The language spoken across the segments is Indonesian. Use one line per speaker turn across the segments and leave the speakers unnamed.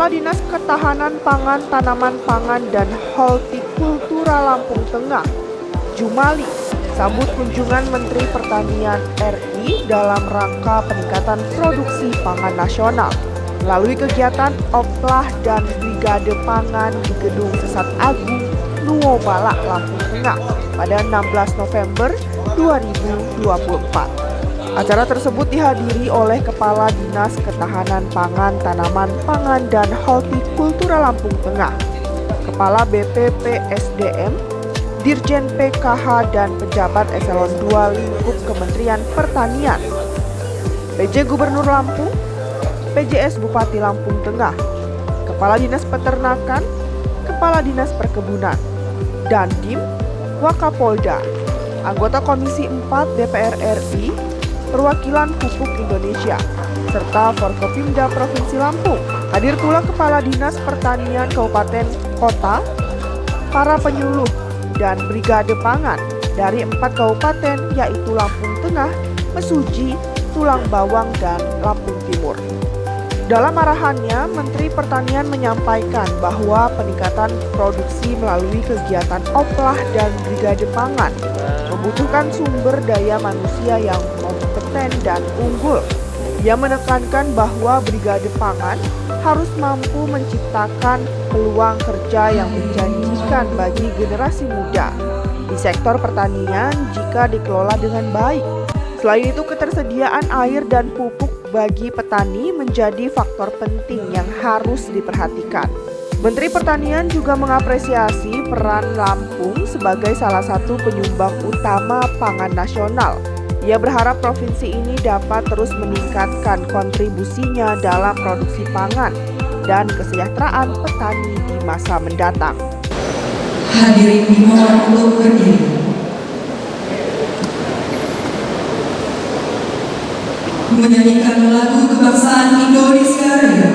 Kepala Dinas Ketahanan Pangan, Tanaman Pangan, dan Hortikultura Lampung Tengah, Jumali, sambut kunjungan Menteri Pertanian RI dalam rangka peningkatan produksi pangan nasional melalui kegiatan Oplah dan Brigade Pangan di Gedung Sesat Agung, Nuwobala, Lampung Tengah pada 16 November 2024. Acara tersebut dihadiri oleh Kepala Dinas Ketahanan Pangan, Tanaman Pangan, dan Hortikultura Lampung Tengah, Kepala BPPSDM, Dirjen PKH, dan pejabat eselon 2 lingkup Kementerian Pertanian, PJ Gubernur Lampung, PJS Bupati Lampung Tengah, Kepala Dinas Peternakan, Kepala Dinas Perkebunan, Dandim, Wakapolda, anggota Komisi 4 DPR RI, perwakilan Pupuk Indonesia, serta Forkopimda Provinsi Lampung. Hadir pula Kepala Dinas Pertanian Kabupaten Kota, para penyuluh, dan Brigade Pangan dari 4 kabupaten yaitu Lampung Tengah, Mesuji, Tulang Bawang, dan Lampung Timur. Dalam arahannya, Menteri Pertanian menyampaikan bahwa peningkatan produksi melalui kegiatan Oplah dan Brigade Pangan membutuhkan sumber daya manusia yang kompeten dan unggul. Ia menekankan bahwa Brigade Pangan harus mampu menciptakan peluang kerja yang menjanjikan bagi generasi muda di sektor pertanian jika dikelola dengan baik. Selain itu, ketersediaan air dan pupuk bagi petani menjadi faktor penting yang harus diperhatikan. Menteri Pertanian juga mengapresiasi peran Lampung sebagai salah satu penyumbang utama pangan nasional. Ia berharap provinsi ini dapat terus meningkatkan kontribusinya dalam produksi pangan dan kesejahteraan petani di masa mendatang.
Hadirin dimohon untuk berdiri. Menyanyikan lagu kebangsaan Indonesia Raya.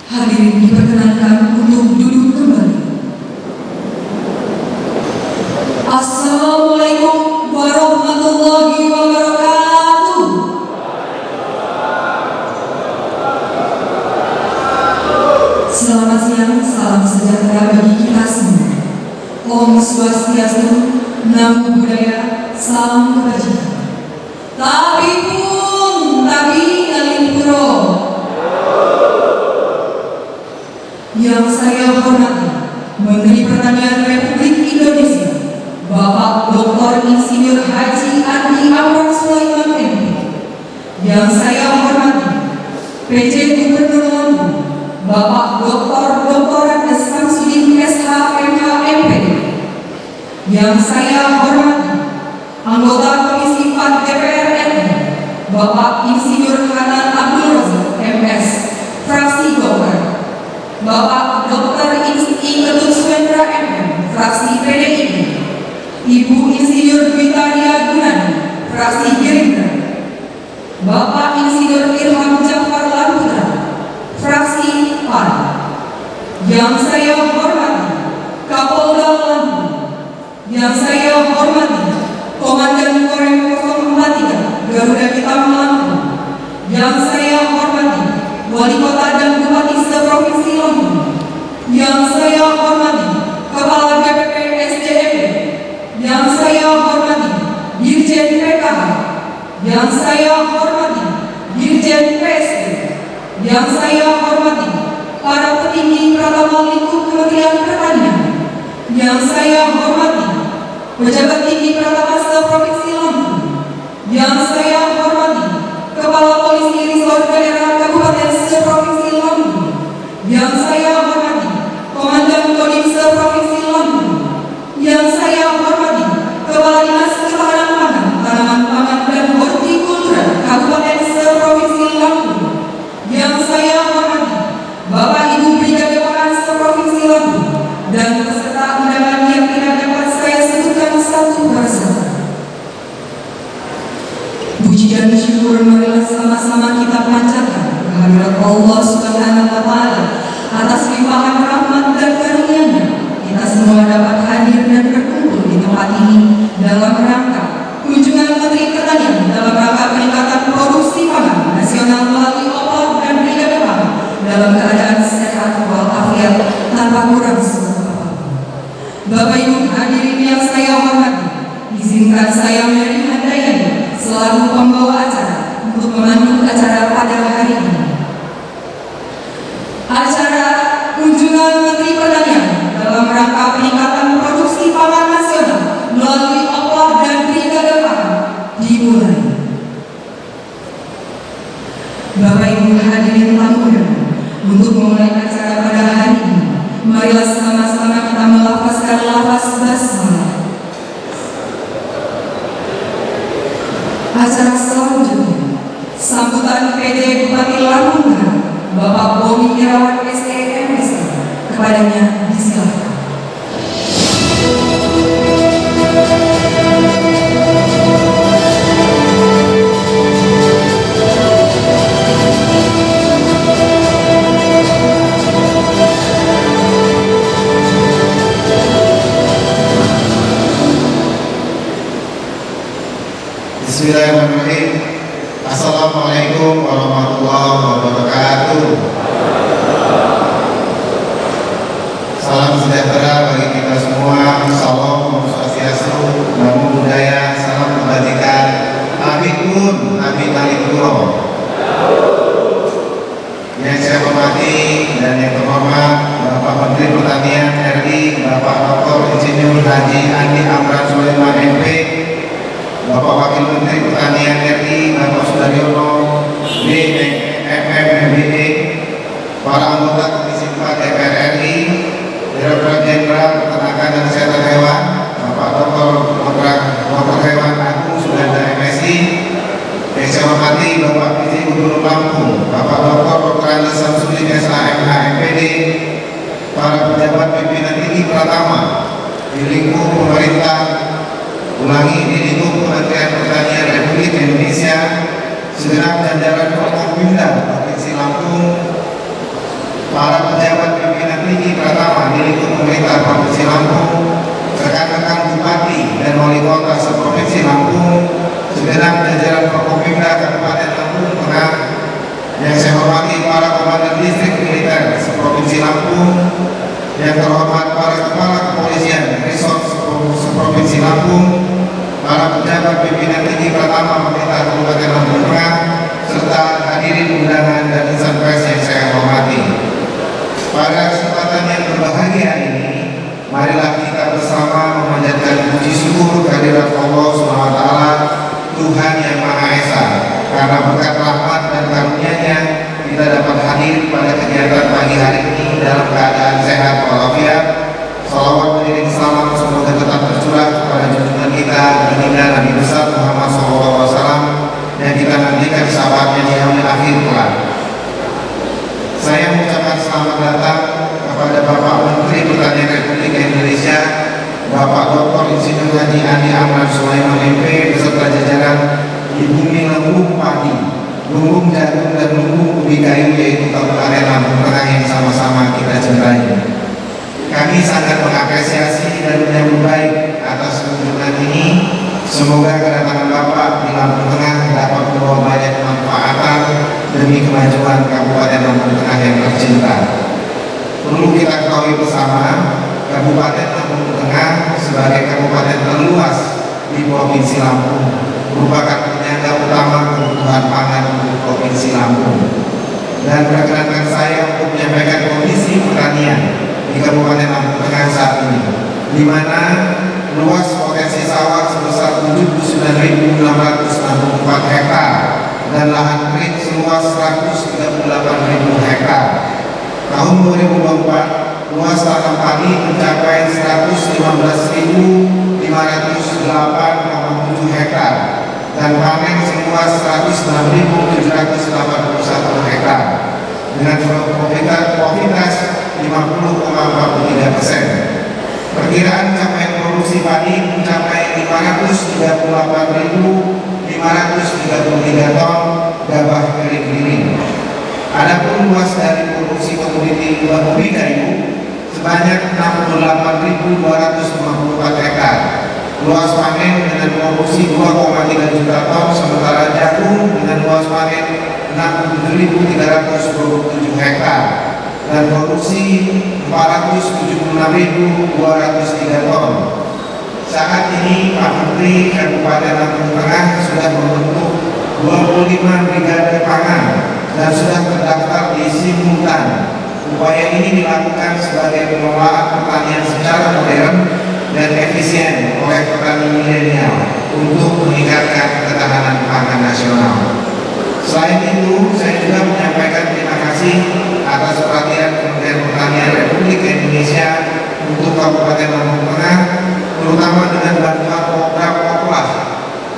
Hadirin diperkenankan untuk duduk kembali. Assalamualaikum warahmatullahi wabarakatuh. Selamat siang, salam sejahtera bagi kita semua. Om Swastiastu, Namo Buddhaya, salam kebajikan. Tapi Ngalipuro. Yang saya hormati Menteri Pertanian Republik Indonesia, Bapak Dr. Insinyur Haji Andi Amran Sulaiman MP. Yang saya hormati PJ Gubernur Lampung, Bapak Dr. Samsudin SH MH MPD. Yang saya hormati anggota Bapak Insinyur Hanan Abdul Razak, MS, fraksi Golkar. Bapak Dr. I. Ketut Suendra, MM, fraksi PDIP. Ibu Insinyur Gwitaria Gunani, fraksi Gerindra. Bapak Insinyur Ilham Jafar Laputra, fraksi PAN. Yang saya hormati Kapolda Lampung, yang saya hormati Komandan Korem 043 Garuda Hitam Lampung, yang saya hormati Wali Kota dan Bupati se-Provinsi Lampung, yang saya hormati Kepala BPP SDM, yang saya hormati Dirjen PKH, yang saya hormati Dirjen PSD, yang saya hormati para petinggi Pratama Lingkup Kementerian Pertanian, yang saya hormati pejabat tinggi Pratama se-Provinsi Lampung, yang saya hormati Kepala Polisi Resort Daerah Kabupaten se-Provinsi Lampung, yang saya hormati Komandan Kodim se-Provinsi Lampung, yang saya hormati Kepala Dinas Ketahanan Pangan, Tanaman Pangan dan Hortikultura Kabupaten se-Provinsi Lampung, yang saya hormati Bapak Ibu Brigade Pangan se-Provinsi Lampung, dan peserta undangan yang tidak dapat saya sebutkan satu persatu. Puji dan syukur marilah sama-sama kita panjatkan kehadirat Allah Subhanahu wa Ta'ala atas limpahan rahmat dan karunia-Nya. Kita semua dapat hadir dan berkumpul di tempat ini dalam rangka kunjungan Menteri Pertanian dalam rangka peningkatan produksi pangan nasional melalui OPLA dan Brigade Pangan dalam keadaan sehat walafiat tanpa kurang suatu apapun. Bapak Ibu hadirin yang saya hormati, izinkan saya Mary Handayani selaku pembawa acara untuk memandu acara pada hari ini. Acara kunjungan Menteri Pertanian dalam rangka peningkatan produksi pangan nasional melalui OPLA dan Brigade Pangan dimulai. Bapak Ibu hadirin tamu undangan, untuk memulai acara pada hari ini, marilah sama-sama kita melafazkan lafaz basmalah. Acara selanjutnya, sambutan PD Bupati Lampung Bapak Bomi Irawan SEMSI, kepadanya disilakan.
Bismillahirrahmanirrahim. Assalamualaikum warahmatullahi wabarakatuh. Salam sejahtera bagi kita semua. Salam Om Swastiastu, Namo Buddhaya, salam kebajikan. Amikun, Amin Malikuro. Yang saya hormati dan yang terhormat Bapak Menteri Pertanian RI, Bapak Dr. Insinyur Haji Andi Amran Sulaiman MP, Bapak Wakil Menteri Pertanian RI, Bapak Sudaryono BMM MBE, para anggota Komisi 4 DPR RI, Direktur Jenderal Peternakan dan Kesehatan Hewan, Bapak Dr. Hewan Agung Sudanda MSI, yang saya hormati Bapak Visi Gubernur Lampung, Bapak Dr. Andes Samsudin SHMH MPD, para pejabat pimpinan tinggi Pratama di lingkup pemerintah, ulangi di lingkup Kementerian Pertanian Republik Indonesia, segenap jajaran Forkopimda Provinsi Lampung, para pejabat pimpinan tinggi Pratama di lingkup pemerintah Provinsi Lampung, rekan-rekan bupati dan wali kota se-Provinsi Lampung, segenap jajaran Forkopimda Kabupaten Lampung Tengah, yang saya hormati para komandan distrik militer se-Provinsi Lampung, yang terhormat para kepala kepolisian resort se-Provinsi Lampung, para pejabat pimpinan tinggi Pratama pemerintah Kabupaten Lampung Tengah, serta hadirin undangan dan insan pers yang saya hormati. Pada kesempatan yang berbahagia ini, marilah kita bersama memanjatkan puji syukur kehadirat Allah SWT, Tuhan yang Maha Esa, karena berkat rahmat dan karunia-Nya kita dapat hadir pada kegiatan pagi hari ini dalam keadaan sehat walafiat. Salawat mengiring salam semoga tetap tercurah kepada junjungan kita baginda Nabi besar Muhammad SAW yang kita nantikan kepada Bapak Menteri Pertanian Republik Indonesia, Bapak Dr. Insinyur Haji Andi Amran Sulaiman MP beserta jajaran di bumi lumbung padi, lumbung jagung dan lumbung ubi kayu yaitu Kabupaten Lampung Tengah yang sama-sama kita cintai. Kami sangat mengapresiasi dan menyambut baik atas kunjungan ini. Semoga kedatangan Bapak di Lampung Tengah dapat membawa banyak manfaatan demi kemajuan Kabupaten Lampung Tengah yang tercinta. Perlu kita ketahui bersama, Kabupaten Lampung Tengah sebagai kabupaten terluas di Provinsi Lampung merupakan penyangga utama kebutuhan pangan untuk Provinsi Lampung. Dan perkenankan saya untuk menyampaikan kondisi pertanian di Kabupaten Lampung Tengah saat ini, di mana luas potensi sawah sebesar 79.664 hektar dan lahan kering seluas 138.000 hektar. Tahun 2024 luas tanam padi mencapai 115.508,7 hektar dan panen seluas 106.781 hektar dengan profitabilitas 50,43%. Perkiraan capaian produksi padi mencapai 538.533 ton gabah kering giling. Adapun luas dari produksi komoditi ubi kayu sebanyak 68.254 hektar. Luas panen dengan produksi 2,3 juta ton, sementara jagung dengan luas panen 67.327 hektar dan produksi 476.203 ton. Saat ini Pak Menteri Kabupaten Lampung Tengah sudah membentuk 25 brigade pangan dan sudah terdaftar di Simultan. Upaya ini dilakukan sebagai pengelolaan pertanian secara modern dan efisien oleh petani milenial untuk meningkatkan ketahanan pangan nasional. Selain itu, saya juga menyampaikan terima kasih atas perhatian Kementerian Pertanian Republik Indonesia untuk Kabupaten Lampung Tengah, terutama dengan bantuan program Koplah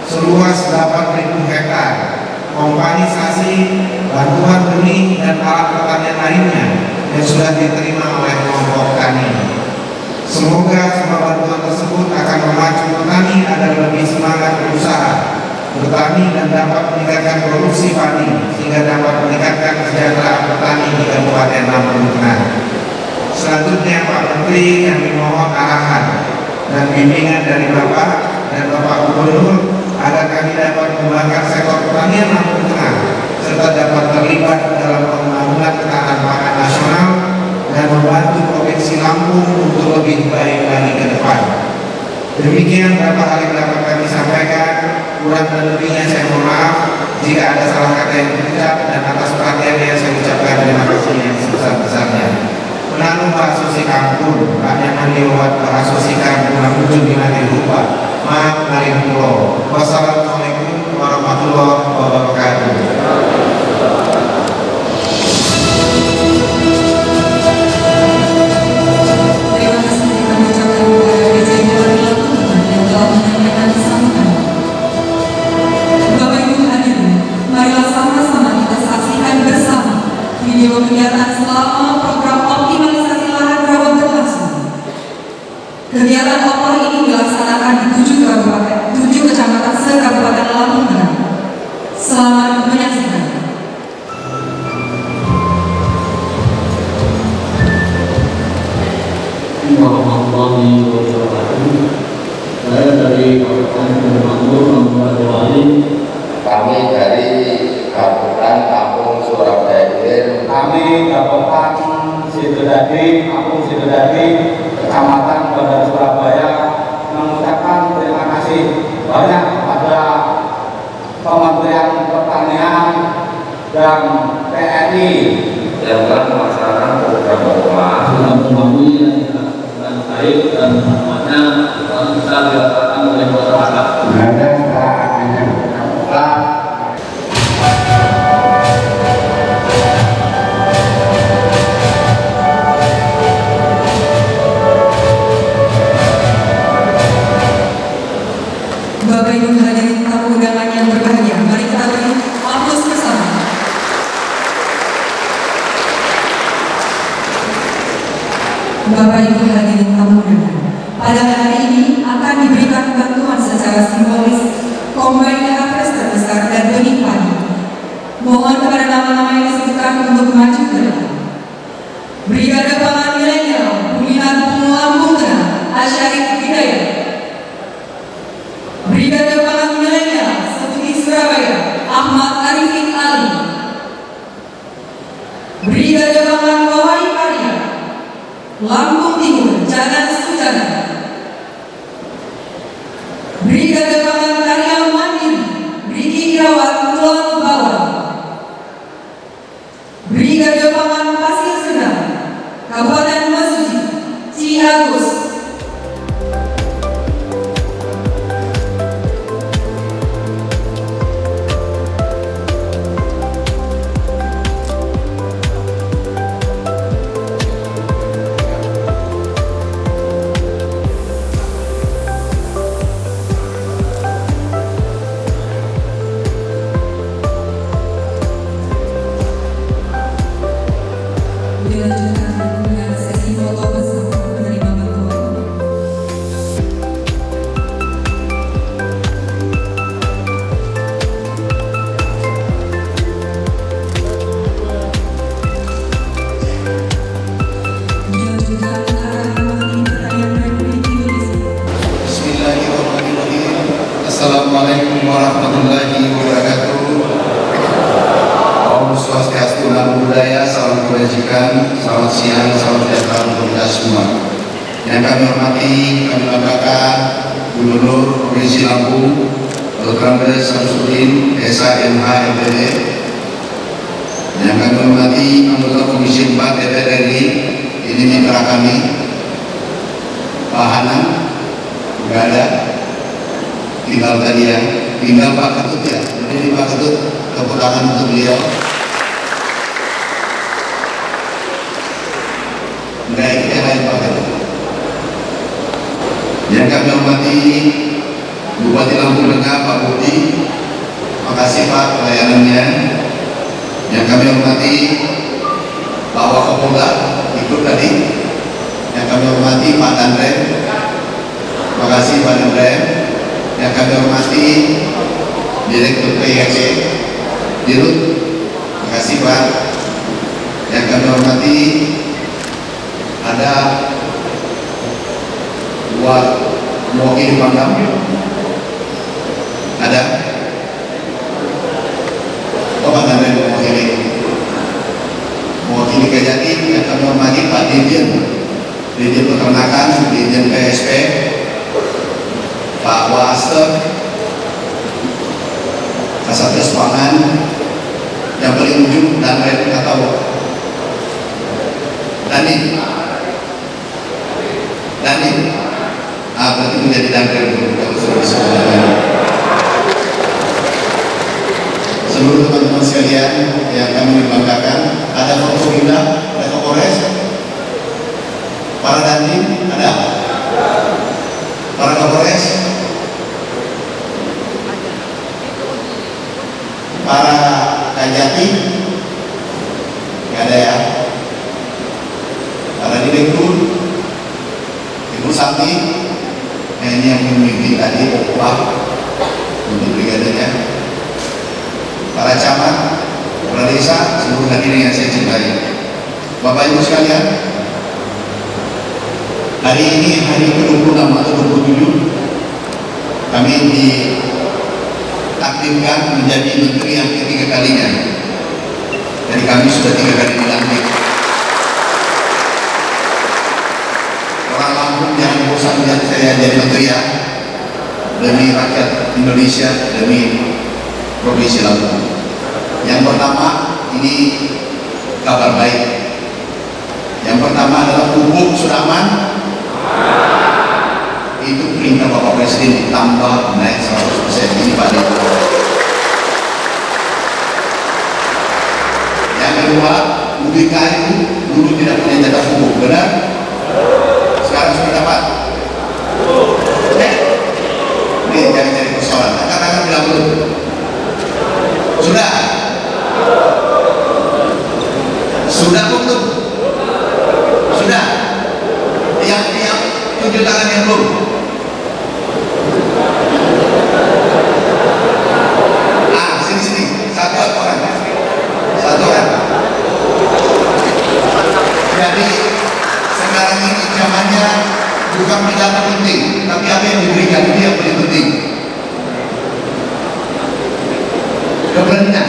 seluas 8.000 hektar, kompanisasi, bantuan benih dan alat pertanian lainnya yang sudah diterima oleh kelompok tani. Semoga semua bantuan tersebut akan memacu petani agar lebih semangat berusaha bertani dan dapat meningkatkan produksi padi sehingga dapat meningkatkan kesejahteraan petani di Kabupaten Lampung Tengah. Selanjutnya Pak Menteri, kami mohon arahan dan bimbingan dari Bapak dan Bapak Gubernur agar kami dapat mengembangkan sektor pertanian Lampung Tengah serta dapat terlibat dalam pembangunan ketahanan pangan nasional dan membantu Provinsi Lampung untuk lebih baik lagi ke depan. Demikian beberapa hal yang dapat kami sampaikan. Kurang dan lebihnya saya mohon maaf jika ada salah kata yang terucap, dan atas perhatiannya saya ucapkan terima kasih yang sebesar-besarnya. Menaruh bahasusi kampung, rakyat mandiwat bahasusi kampung, namun di mati lupa. Maaf dari pulau. Wassalamualaikum warahmatullahi wabarakatuh.
Video kegiatan selama program optimalisasi lahan rawa berlangsung. Kegiatan opor ini dilaksanakan di 7 kecamatan se-Kabupaten Lampung Tengah. Selamat menyaksikan.
Warahmatullahi wabarakatuh. Saya dari Kabupaten Lampung, Lampung Wali.
Kami dari Kabupaten Lampung Surabaya Hilir.
Kami Kabupaten Sidodadi, Kampung Sidodadi, Kecamatan Bandar Surabaya, mengucapkan terima kasih banyak kepada Kementerian Pertanian dan TNI
yang telah melaksanakan program Koplah
sudah membangun yang dengan baik dan semuanya bisa dirasakan oleh masyarakat.
Bapak Ibu hadirin tamu undangan yang berbahagia, mari kita beri aplaus bersama. Bapak Ibu hadirin tamu undangan, pada hari ini akan diberikan bantuan secara simbolis combine harvest terbesar dan benih padi. Mohon kepada nama-nama yang disebutkan untuk maju ke depan. Brigade Pangan Milenial Pemilihan Lampung Tengah Asyarif Hidayat. Brigade Pangan Milenial Sebuti Surabaya Ahmad Arifin Ali. Brigade Pangan Wawai Karya Lampung Timur Jalan Sujana. Brigade Pangan Karya Mandiri Brigi Irawat Kulon Bawang. Brigade Pangan Pasir Sedang Kabupaten Mesuji Ciagus. Dilanjutkan dengan sesi foto bersama penerima bantuan. Dilanjutkan arahan wakil pertanian Republik Indonesia.
Bismillahirrahmanirrahim. Assalamualaikum warahmatullahi wabarakatuh. Om Swastiastu, Namo Buddhaya, salam kebajikan, selamat siang, salam sejahtera untuk kita semua. Yang kami hormati, kami banggakan Gubernur Provinsi Lampung, Dr. Andes Samsudin, SHMH MPD. Yang kami hormati anggota Komisi 4 DPR RI, ini mitra kami, Pak Hanan, nggak ada, tinggal tadi ya, tinggal Pak Ketut ya, jadi Pak Ketut, tepuk tangan untuk beliau. Nggak ikut yang lain Pak Ketut. Yang kami hormati Bupati Lampung Tengah Pak Budi, makasih Pak pelayanannya. Yang kami hormati Pak Wakapolda ikut tadi. Yang kami hormati Pak Dandrem, makasih Pak Dandrem. Yang kami hormati Direktur PIHC Dirut, makasih Pak. Yang kami hormati ada dua mewakili Pangdam, ada Bapak Dandrem mewakili Kejati. Yang kami hormati Pak Dirjen Peternakan, Dirjen PSP, Pak Waster, Kasatgas Pangan, yang paling ujung Dandrem atau Dani, berarti menjadi Dandrem kalau sudah disebutkan. Seluruh teman-teman sekalian yang kami banggakan, ada Forkopimda, ada Kapolres, para Dandim, ada para Kapolres, para Kajati, nggak ada ya, para Direktur, Ibu Sakti, ini yang memimpin tadi Pak untuk brigadenya, para camat, para desa, seluruh hadirin yang saya cintai. Bapak Ibu sekalian, hari ini hari ke-26 atau 27 kami ditakdirkan menjadi menteri yang ketiga kalinya. Jadi kami sudah 3 kali dilantik. Orang Lampung jangan bosan lihat saya jadi menteri ya, demi rakyat Indonesia, demi Provinsi Lampung. Yang pertama, ini kabar baik. Yang pertama adalah pupuk sudah aman. Itu perintah Bapak Presiden ditambah naik 100%. Ini Pak Dito. Yang kedua, UBK itu dulu tidak punya jatah pupuk, benar? Sekarang sudah dapat. Ini jangan cari persoalan. Katakan bilang dulu. Sudah. Sudah untuk. Sudah. bukan pidato penting, tapi apa yang diberikan itu yang paling penting. Keberanian.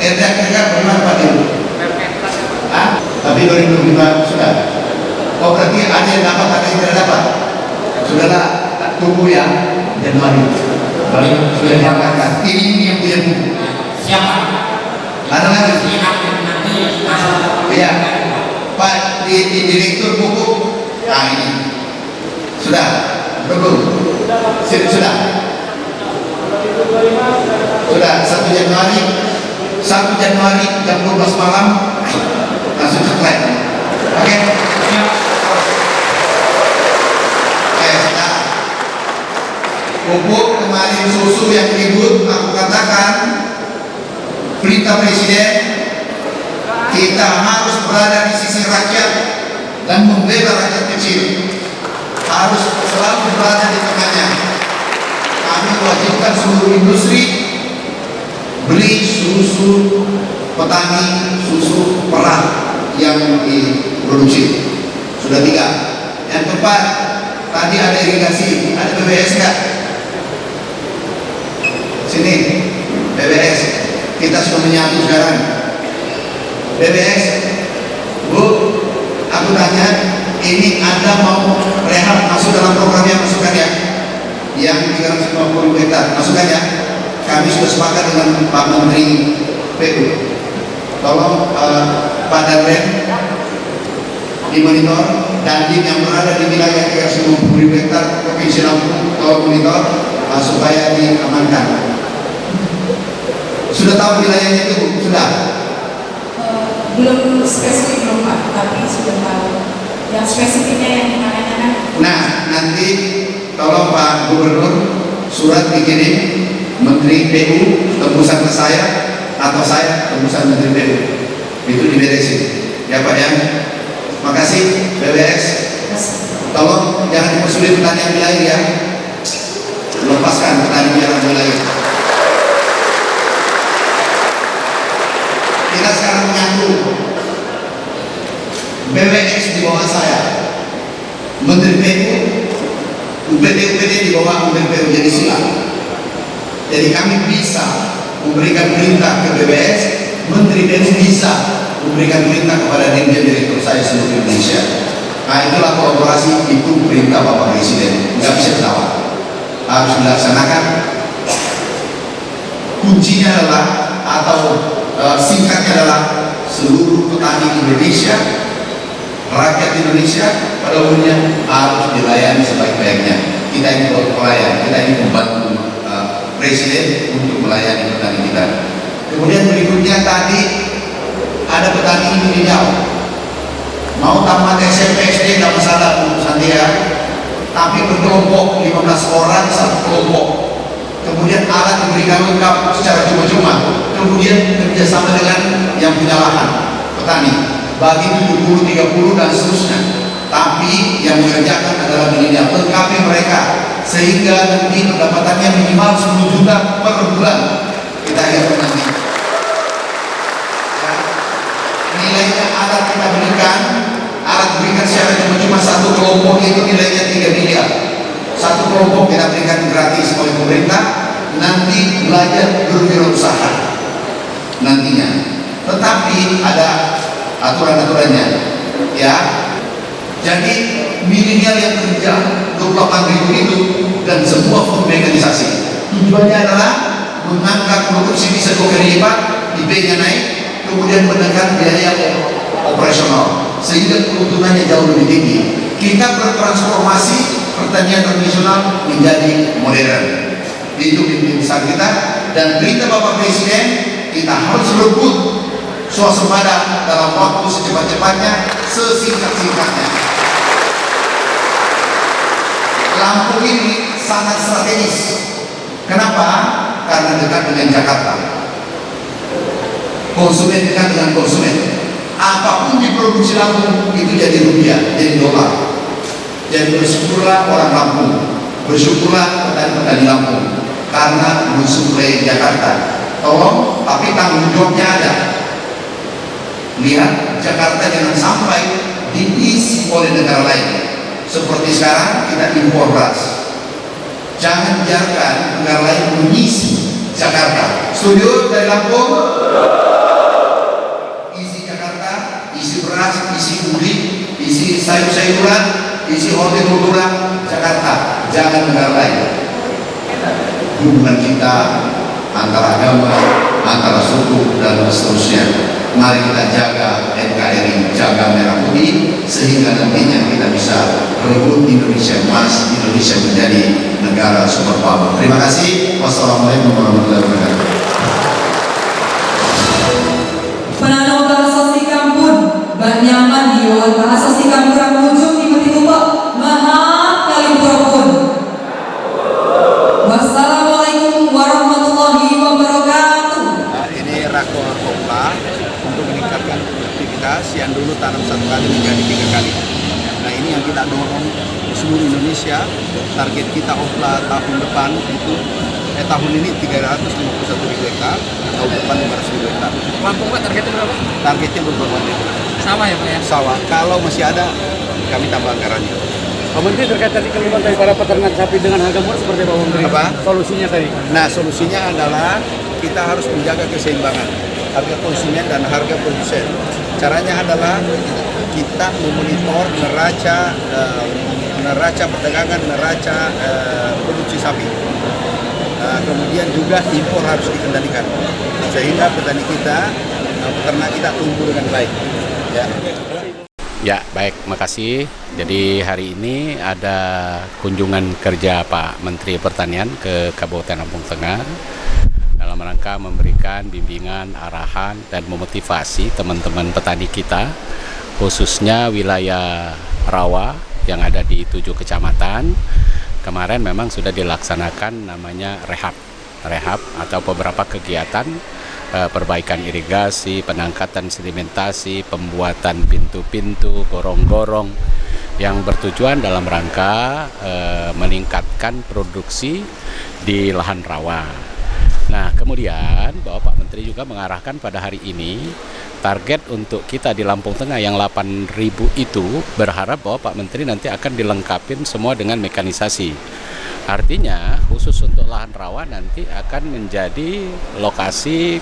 RDA bagaimana Pak Dir? Tapi 2005 sudah. Oh berarti ada yang dapat, ada yang tidak dapat. Sudahlah, tunggu ya Januari. Sudah diangkatkan. Ini yang punya buku.
Siapa?
Ada lagi? Iya. Pak di direktur buku. Nah ini. Sudah. Belum. Sudah. Sudah 1 Januari. 1 Januari jam 12 malam langsung selesai. Oke? Sudah. Pupuk kemarin susu yang ribut, aku katakan perintah Presiden kita harus berada di sisi rakyat dan membela rakyat kecil, harus selalu berada di tengahnya. Kami wajibkan seluruh industri beli susu petani, susu perah yang diproduksi. Sudah 3. Yang keempat, tadi ada irigasi, ada BBS enggak? Sini, BBS. Kita sudah menyatu sekarang. BBS, Bu, aku tanya, ini Anda mau rehab masuk dalam programnya, masukkan ya? Yang 350 hektar, masukkan ya? Kami sudah sepakat dengan Pak Menteri PU. Tolong Pak Danren dimonitor, Dandim yang berada di wilayah 350 hektar Provinsi Lampung, tolong monitor supaya diamankan. Sudah tahu wilayahnya itu? Sudah?
Belum spesifik belum Pak, tapi sudah tahu. Yang spesifiknya yang dimana-mana kan?
Nah, nanti tolong Pak Gubernur surat dikirim Menteri PU tembusan ke saya atau saya tembusan Menteri PU, itu diberesin ya Pak ya. Makasih BBS, tolong jangan dipersulit petani ambil air ya, lepaskan petani biar ambil air. Kita sekarang menyatu, BBS di bawah saya, Menteri PU, UPD di bawah Menteri PU, jadi silang. Jadi kami bisa memberikan perintah ke BBS, Menteri PU bisa memberikan perintah kepada Dirjen Direktur saya seluruh Indonesia. Nah itulah kolaborasi, itu perintah Bapak Presiden, nggak bisa ditawar, harus dilaksanakan. Kuncinya adalah atau singkatnya adalah seluruh petani Indonesia, rakyat Indonesia pada umumnya harus dilayani sebaik-baiknya. Kita ini pelayan, kita ini membantu Presiden untuk melayani petani kita. Kemudian berikutnya tadi ada petani ini di jauh, mau tamat SMP SD tidak masalah Bu Sandia, tapi berkelompok 15 orang satu kelompok. Kemudian alat diberikan lengkap secara cuma-cuma. Kemudian kerjasama dengan yang punya lahan petani, bagi 70, 30 dan seterusnya. Tapi yang mengerjakan adalah milenial, lengkapi mereka sehingga nanti pendapatannya minimal 10 juta per bulan. Kita lihat nanti. Ya. Nilainya alat kita berikan, secara cuma satu kelompok itu nilainya 3 miliar. Satu kelompok kita berikan gratis oleh pemerintah, nanti belajar berwirausaha nantinya. Tetapi ada aturan-aturannya, ya. Jadi milenial yang kerja 28.000 itu dan semua full mekanisasi. Tujuannya adalah mengangkat produksi bisa 2 kali lipat, IP-nya naik, kemudian menekan biaya operasional sehingga keuntungannya jauh lebih tinggi. Kita bertransformasi pertanian tradisional menjadi modern. Itu mimpi besar kita, dan perintah Bapak Presiden kita harus rebut swasembada dalam waktu secepat-cepatnya, sesingkat-singkatnya. Lampung ini sangat strategis. Kenapa? Karena dekat dengan Jakarta. Konsumen dekat dengan konsumen. Apapun diproduksi Lampung itu jadi rupiah, jadi dolar. Jadi bersyukurlah orang Lampung, bersyukurlah petani-petani Lampung, karena mensuplai Jakarta. tolong, tapi tanggung jawabnya ada. Lihat, Jakarta jangan sampai diisi oleh negara lain. Seperti sekarang kita impor beras. Jangan biarkan negara lain mengisi Jakarta. Setuju dari Lampung? Isi Jakarta, isi beras, isi ubi, isi sayur-sayuran, isi hortikultura Jakarta. Jangan negara lain. Hubungan kita antara agama, antara suku, dan seterusnya. Mari kita jaga NKRI, jaga merah putih, sehingga nantinya kita bisa rebut Indonesia emas, Indonesia menjadi negara superpower. Terima kasih. Wassalamualaikum warahmatullahi wabarakatuh.
Penanau bahasa Sikampun, Banyaman Dio, bahasa Sikampun ujung di Petituba, Maha Kalimpurapun. Wassalamualaikum warahmatullahi wabarakatuh.
Ini rakor Opla untuk meningkatkan produktivitas yang dulu tanam 1 kali menjadi 3 kali. Nah, ini yang kita dorong di seluruh Indonesia. Target kita Opla tahun depan itu tahun ini 351.000 hektar, tahun depan 500.000 hektar.
Lampung Pak, targetnya berapa?
Targetnya beberapa ribu.
Sama ya Pak ya?
Sawah, kalau masih ada kami tambah anggarannya.
Pak Menteri terkait tadi keluhan dari para peternak sapi dengan harga murah seperti apa Pak Menteri?
Apa?
Solusinya tadi?
Nah, solusinya adalah kita harus menjaga keseimbangan harga konsumen dan harga produsen. Caranya adalah kita memonitor neraca perdagangan, neraca produksi sapi. Kemudian juga impor harus dikendalikan sehingga petani kita, peternak kita tumbuh dengan baik. Ya.
Ya, baik, makasih. Jadi hari ini ada kunjungan kerja Pak Menteri Pertanian ke Kabupaten Lampung Tengah dalam rangka memberikan bimbingan, arahan, dan memotivasi teman-teman petani kita, khususnya wilayah Rawa yang ada di 7 kecamatan. Kemarin memang sudah dilaksanakan namanya rehab atau beberapa kegiatan perbaikan irigasi, penangkatan sedimentasi, pembuatan pintu-pintu, gorong-gorong yang bertujuan dalam rangka meningkatkan produksi di lahan rawa. Nah, kemudian Bapak Menteri juga mengarahkan pada hari ini target untuk kita di Lampung Tengah yang 8.000 itu berharap bahwa Pak Menteri nanti akan dilengkapin semua dengan mekanisasi. Artinya khusus untuk lahan rawa nanti akan menjadi lokasi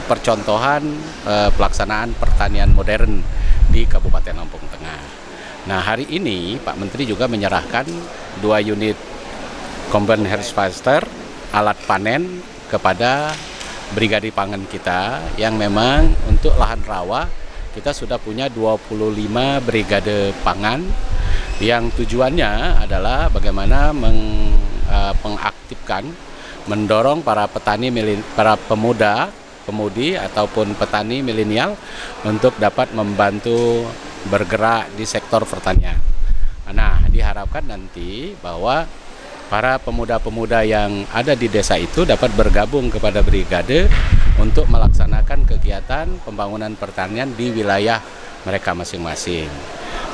percontohan pelaksanaan pertanian modern di Kabupaten Lampung Tengah. Nah, hari ini Pak Menteri juga menyerahkan 2 unit combine harvester alat panen kepada brigade pangan kita yang memang untuk lahan rawa kita sudah punya 25 brigade pangan yang tujuannya adalah bagaimana mengaktifkan, mendorong para pemudi ataupun petani milenial untuk dapat membantu bergerak di sektor pertanian. Nah, diharapkan nanti bahwa para pemuda-pemuda yang ada di desa itu dapat bergabung kepada brigade untuk melaksanakan kegiatan pembangunan pertanian di wilayah mereka masing-masing.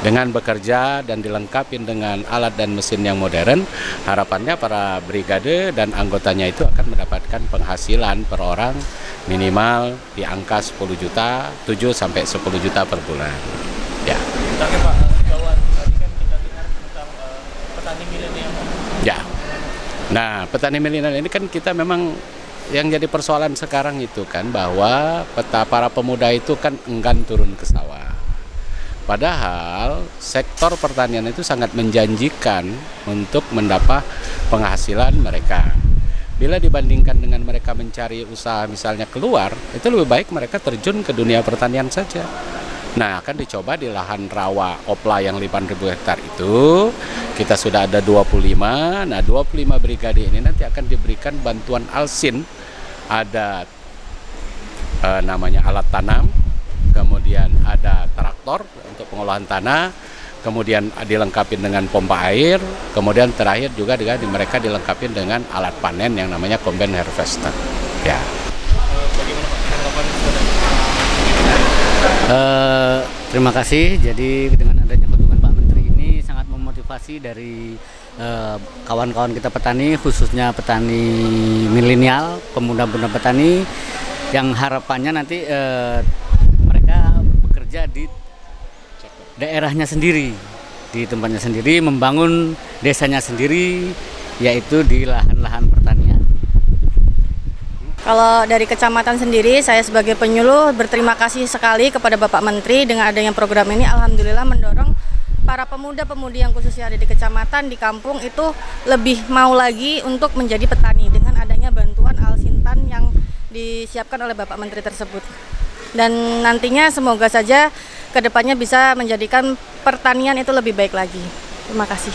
Dengan bekerja dan dilengkapi dengan alat dan mesin yang modern, harapannya para brigade dan anggotanya itu akan mendapatkan penghasilan per orang minimal di angka 10 juta, 7 sampai 10 juta per bulan. Ya.
Oke Pak, bahwa tadi kan kita dengar tentang petani milenial.
Ya. Nah, petani milenial ini kan kita memang yang jadi persoalan sekarang itu kan bahwa para pemuda itu kan enggan turun ke sawah. Padahal sektor pertanian itu sangat menjanjikan untuk mendapat penghasilan mereka. Bila dibandingkan dengan mereka mencari usaha misalnya keluar, itu lebih baik mereka terjun ke dunia pertanian saja. Nah, akan dicoba di lahan rawa Opla yang 5.000 hektar itu, kita sudah ada 25. Nah, 25 brigade ini nanti akan diberikan bantuan alsin, ada namanya alat tanam, kemudian ada traktor untuk pengolahan tanah, kemudian dilengkapi dengan pompa air, kemudian terakhir juga mereka dilengkapi dengan alat panen yang namanya combine harvester. Ya.
Terima kasih. Jadi dengan adanya kunjungan Pak Menteri ini sangat memotivasi dari kawan-kawan kita petani, khususnya petani milenial, pemuda-pemuda petani yang harapannya nanti mereka bekerja di daerahnya sendiri, di tempatnya sendiri, membangun desanya sendiri, yaitu di lahan-lahan pertanian.
Kalau dari kecamatan sendiri, saya sebagai penyuluh berterima kasih sekali kepada Bapak Menteri dengan adanya program ini. Alhamdulillah mendorong para pemuda-pemudi yang khususnya ada di kecamatan, di kampung itu lebih mau lagi untuk menjadi petani dengan adanya bantuan Alsintan yang disiapkan oleh Bapak Menteri tersebut. Dan nantinya semoga saja kedepannya bisa menjadikan pertanian itu lebih baik lagi. Terima kasih.